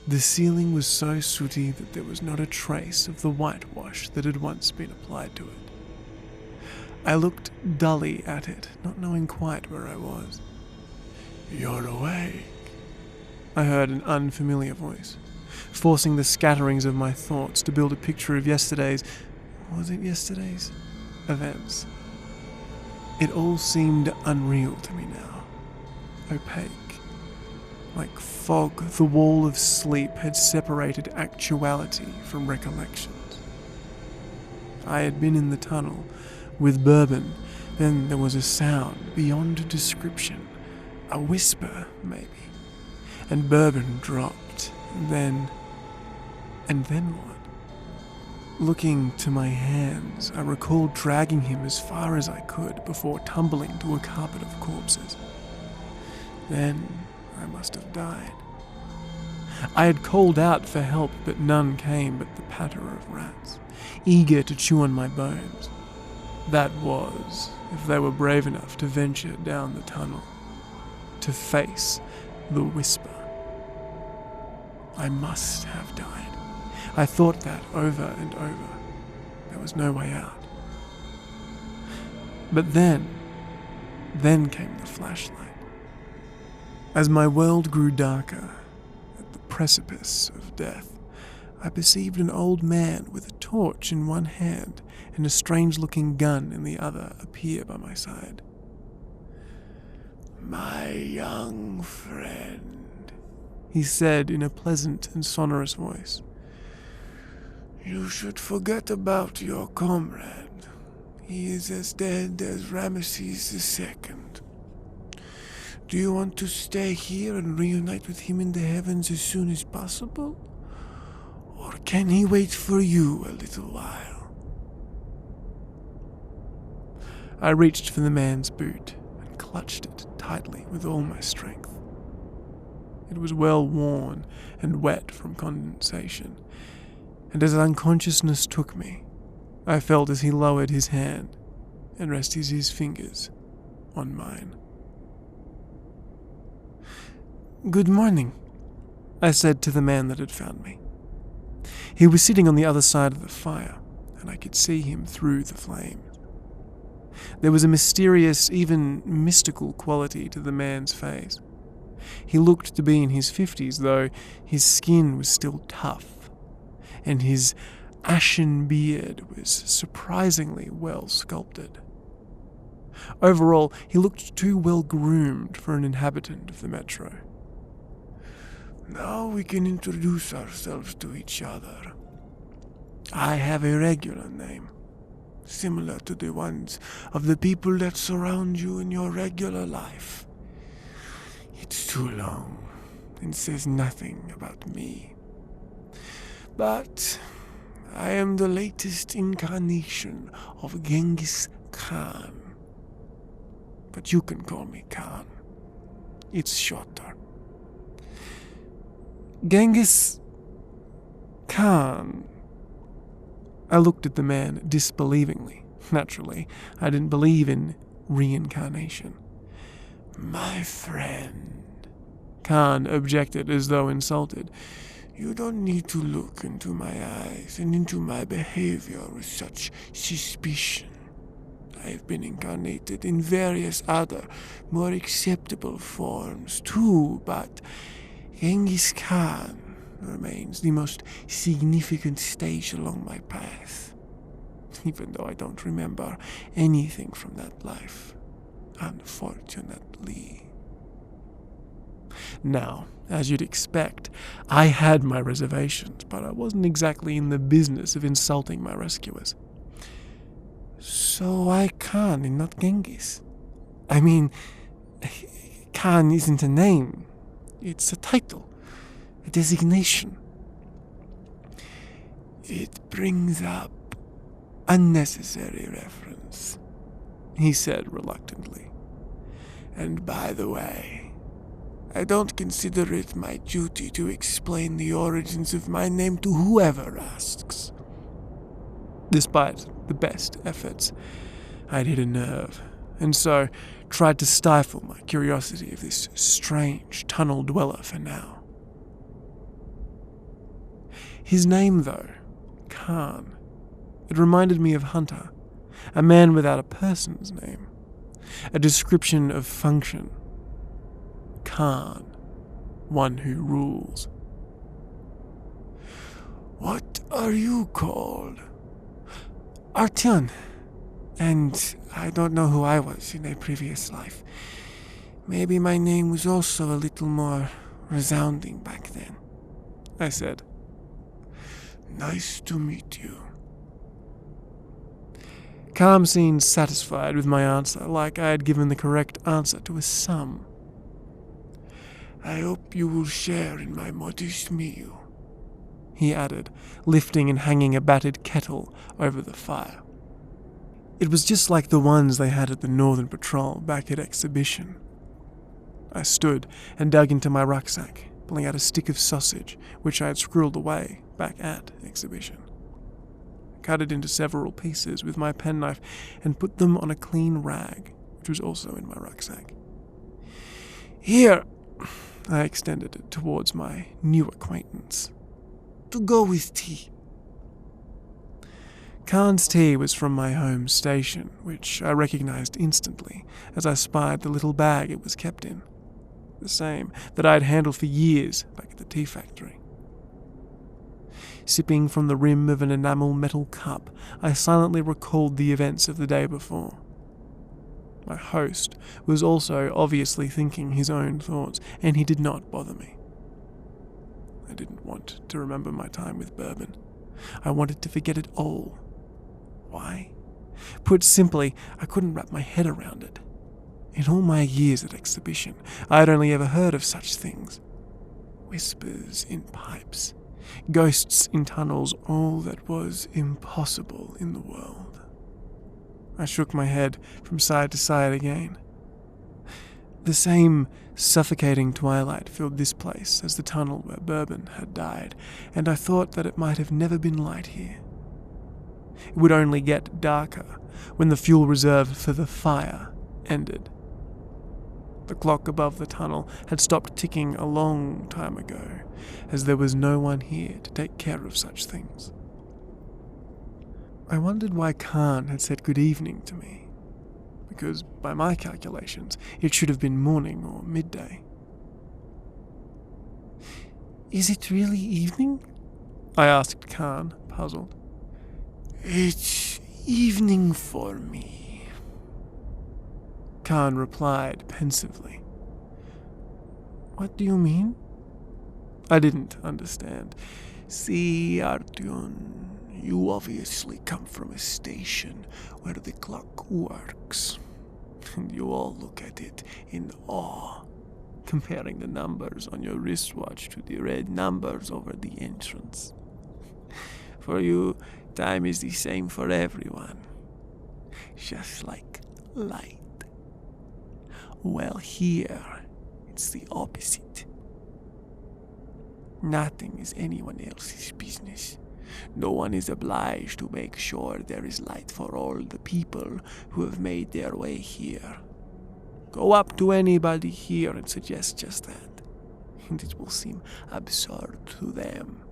The ceiling was so sooty that there was not a trace of the whitewash that had once been applied to it. I looked dully at it, not knowing quite where I was. "You're awake," I heard an unfamiliar voice, forcing the scatterings of my thoughts to build a picture of yesterday's events. It all seemed unreal to me now, opaque. Like fog, the wall of sleep had separated actuality from recollections. I had been in the tunnel with Bourbon, then there was a sound beyond description, a whisper maybe, and Bourbon dropped, and then what? Looking to my hands, I recalled dragging him as far as I could before tumbling to a carpet of corpses. Then I must have died. I had called out for help, but none came but the patter of rats, eager to chew on my bones. That was, if they were brave enough to venture down the tunnel, to face the whisper. I must have died. I thought that over and over. There was no way out. But then came the flashlight. As my world grew darker, at the precipice of death, I perceived an old man with a torch in one hand and a strange-looking gun in the other appear by my side. "My young friend," he said in a pleasant and sonorous voice, "you should forget about your comrade. He is as dead as Ramesses II. Do you want to stay here and reunite with him in the heavens as soon as possible? Or can he wait for you a little while?" I reached for the man's boot and clutched it tightly with all my strength. It was well worn and wet from condensation, and as unconsciousness took me, I felt as he lowered his hand and rested his fingers on mine. "Good morning," I said to the man that had found me. He was sitting on the other side of the fire, and I could see him through the flames. There was a mysterious, even mystical quality to the man's face. He looked to be in his 50s, though his skin was still tough, and his ashen beard was surprisingly well sculpted. Overall, he looked too well groomed for an inhabitant of the metro. "Now we can introduce ourselves to each other. I have a regular name, similar to the ones of the people that surround you in your regular life. It's too long and says nothing about me. But I am the latest incarnation of Genghis Khan. But you can call me Khan. It's shorter." "Genghis Khan." I looked at the man disbelievingly. Naturally, I didn't believe in reincarnation. "My friend," Khan objected as though insulted, "you don't need to look into my eyes and into my behavior with such suspicion. I have been incarnated in various other, more acceptable forms too, but Genghis Khan remains the most significant stage along my path, even though I don't remember anything from that life, unfortunately." Now, as you'd expect, I had my reservations, but I wasn't exactly in the business of insulting my rescuers. "So why Khan and not Genghis? I mean, Khan isn't a name. It's a title, a designation." "It brings up unnecessary reference," he said reluctantly. "And by the way, I don't consider it my duty to explain the origins of my name to whoever asks." Despite the best efforts, I'd hit a nerve, and so tried to stifle my curiosity of this strange tunnel dweller for now. His name, though, Khan. It reminded me of Hunter, a man without a person's name, a description of function. Khan, one who rules. "What are you called?" "Artyon. And I don't know who I was in a previous life. Maybe my name was also a little more resounding back then," I said. "Nice to meet you." Calm seemed satisfied with my answer, like I had given the correct answer to a sum. "I hope you will share in my modest meal," he added, lifting and hanging a battered kettle over the fire. It was just like the ones they had at the Northern Patrol back at exhibition. I stood and dug into my rucksack, pulling out a stick of sausage, which I had squirreled away back at exhibition. I cut it into several pieces with my penknife and put them on a clean rag, which was also in my rucksack. "Here," I extended it towards my new acquaintance, "to go with tea." Khan's tea was from my home station, which I recognized instantly as I spied the little bag it was kept in, the same that I had handled for years back at the tea factory. Sipping from the rim of an enamel metal cup, I silently recalled the events of the day before. My host was also obviously thinking his own thoughts, and he did not bother me. I didn't want to remember my time with Bourbon. I wanted to forget it all. Why? Put simply, I couldn't wrap my head around it. In all my years at exhibition, I had only ever heard of such things. Whispers in pipes, ghosts in tunnels, all that was impossible in the world. I shook my head from side to side again. The same suffocating twilight filled this place as the tunnel where Bourbon had died, and I thought that it might have never been light here. It would only get darker when the fuel reserve for the fire ended. The clock above the tunnel had stopped ticking a long time ago, as there was no one here to take care of such things. I wondered why Khan had said good evening to me, because by my calculations it should have been morning or midday. "Is it really evening?" I asked Khan, puzzled. "It's evening for me," Khan replied pensively. "What do you mean?" I didn't understand. "See, Artyon, you obviously come from a station where the clock works, and you all look at it in awe, comparing the numbers on your wristwatch to the red numbers over the entrance. For you, time is the same for everyone, just like light. Well, here, it's the opposite. Nothing is anyone else's business. No one is obliged to make sure there is light for all the people who have made their way here. Go up to anybody here and suggest just that, and it will seem absurd to them.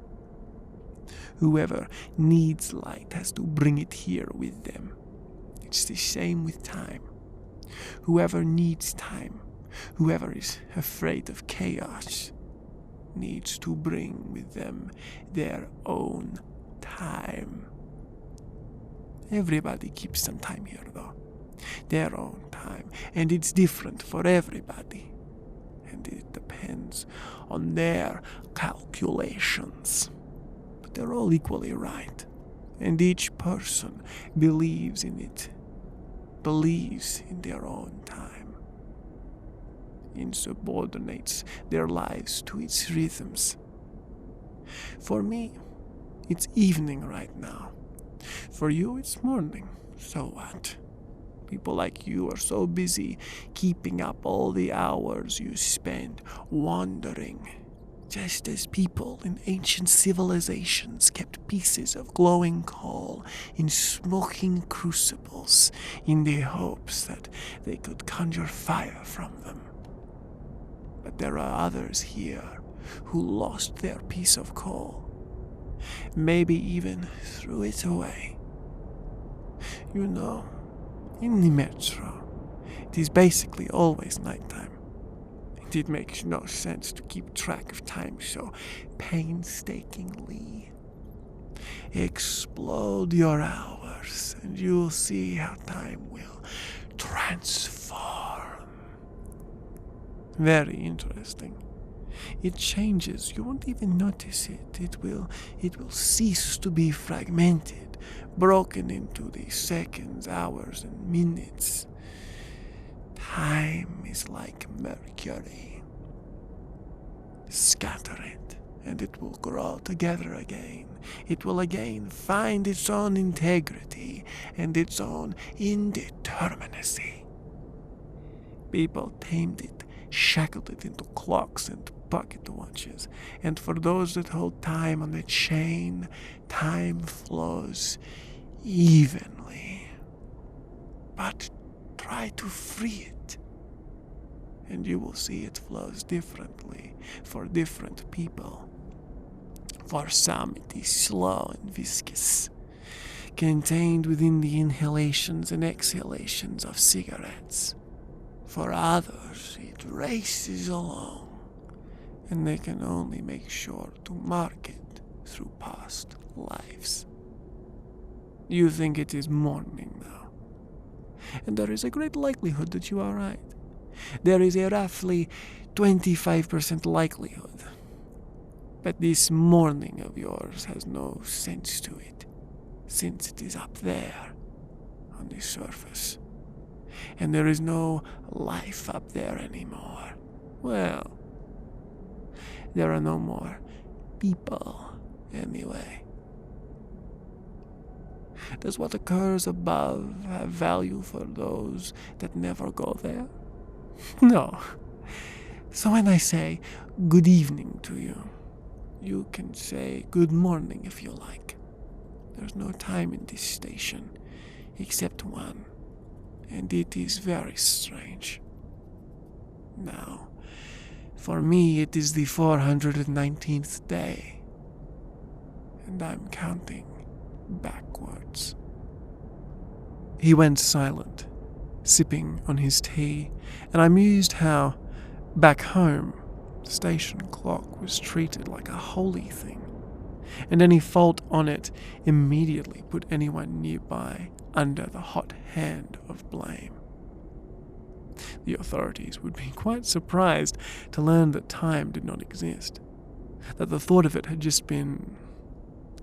Whoever needs light has to bring it here with them. It's the same with time. Whoever needs time, whoever is afraid of chaos, needs to bring with them their own time. Everybody keeps some time here, though. Their own time, and it's different for everybody. And it depends on their calculations. But they're all equally right, and each person believes in it, believes in their own time, insubordinates their lives to its rhythms. For me, it's evening right now. For you, it's morning. So what? People like you are so busy keeping up all the hours you spend wandering, just as people in ancient civilizations kept pieces of glowing coal in smoking crucibles in the hopes that they could conjure fire from them. But there are others here who lost their piece of coal, maybe even threw it away. You know, in the metro, it is basically always nighttime. It makes no sense to keep track of time so painstakingly. Explode your hours, and you'll see how time will transform. Very interesting. It changes. You won't even notice it. It will cease to be fragmented, broken into the seconds, hours, and minutes. Time is like mercury. Scatter it, and it will grow together again. It will again find its own integrity and its own indeterminacy. People tamed it, shackled it into clocks and pocket watches, and for those that hold time on the chain, time flows evenly. But try to free it, and you will see it flows differently for different people. For some it is slow and viscous, contained within the inhalations and exhalations of cigarettes. For others it races along, and they can only make sure to mark it through past lives. You think it is morning now, and there is a great likelihood that you are right. There is a roughly 25% likelihood. But this morning of yours has no sense to it, since it is up there on the surface, and there is no life up there anymore. Well, there are no more people anyway. Does what occurs above have value for those that never go there? No. So when I say good evening to you, you can say good morning if you like. There's no time in this station, except one, and it is very strange. Now, for me it is the 419th day, and I'm counting backwards. He went silent, sipping on his tea, and I mused how, back home, the station clock was treated like a holy thing, and any fault on it immediately put anyone nearby under the hot hand of blame. The authorities would be quite surprised to learn that time did not exist, that the thought of it had just been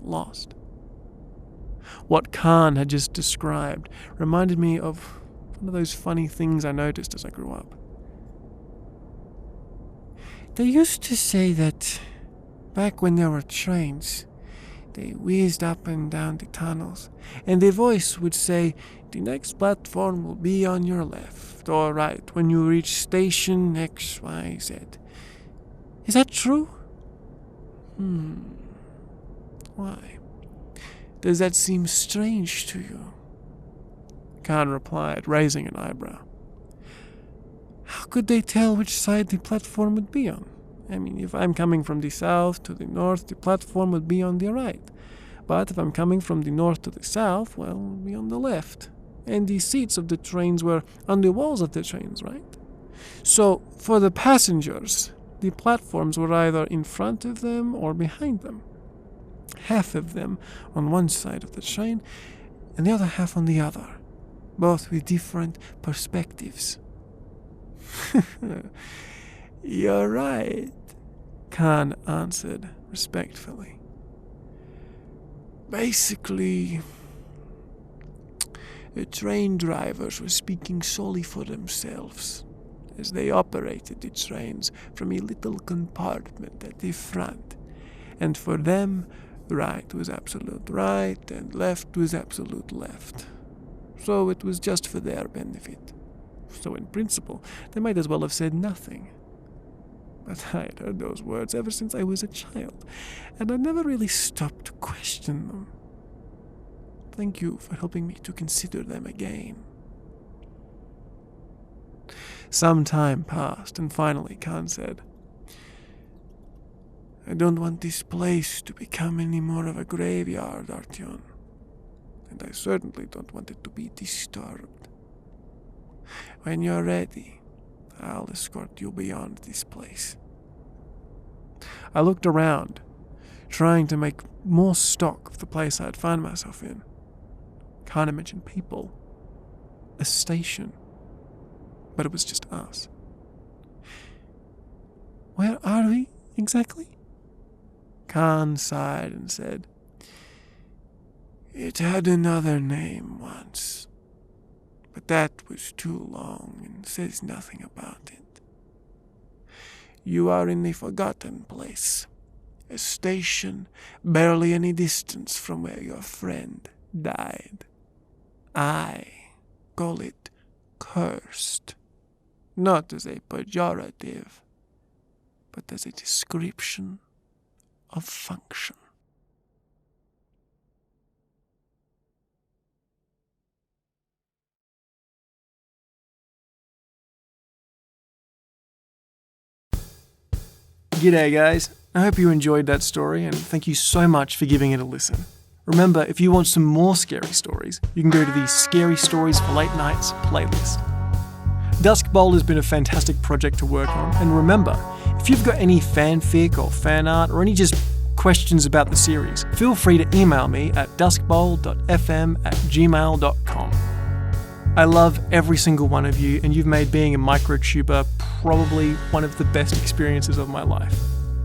lost. What Khan had just described reminded me of one of those funny things I noticed as I grew up. They used to say that back when there were trains, they whizzed up and down the tunnels, and their voice would say, "The next platform will be on your left or right when you reach station XYZ." Is that true? Why? Does that seem strange to you? Khan replied, raising an eyebrow. How could they tell which side the platform would be on? I mean, if I'm coming from the south to the north, the platform would be on the right. But if I'm coming from the north to the south, well, it would be on the left. And the seats of the trains were on the walls of the trains, right? So, for the passengers, the platforms were either in front of them or behind them. Half of them on one side of the train, and the other half on the other, both with different perspectives. You're right, Khan answered respectfully. Basically, the train drivers were speaking solely for themselves, as they operated the trains from a little compartment at the front, and for them, right was absolute right and left was absolute left. So it was just for their benefit. So in principle, they might as well have said nothing. But I had heard those words ever since I was a child, and I never really stopped to question them. Thank you for helping me to consider them again. Some time passed, and finally Khan said, I don't want this place to become any more of a graveyard, Artyon. And I certainly don't want it to be disturbed. When you're ready, I'll escort you beyond this place. I looked around, trying to make more stock of the place I'd found myself in. Can't imagine people. A station. But it was just us. Where are we exactly? Khan sighed and said, "It had another name once, but that was too long and says nothing about it. You are in the forgotten place, a station barely any distance from where your friend died. I call it cursed, not as a pejorative, but as a description of function." G'day guys, I hope you enjoyed that story and thank you so much for giving it a listen. Remember, if you want some more scary stories, you can go to the Scary Stories for Late Nights playlist. Duskbowl has been a fantastic project to work on, and remember, if you've got any fanfic or fan art or any just questions about the series, feel free to email me at duskbowl.fm@gmail.com. I love every single one of you, and you've made being a microtuber probably one of the best experiences of my life.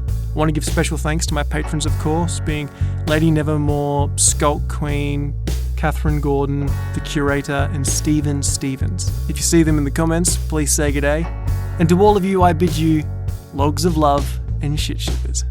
I want to give special thanks to my patrons, of course, being Lady Nevermore, Skulk Queen, Catherine Gordon, The Curator, and Stephen Stevens. If you see them in the comments, please say g'day. And to all of you, I bid you logs of love and shit shippers.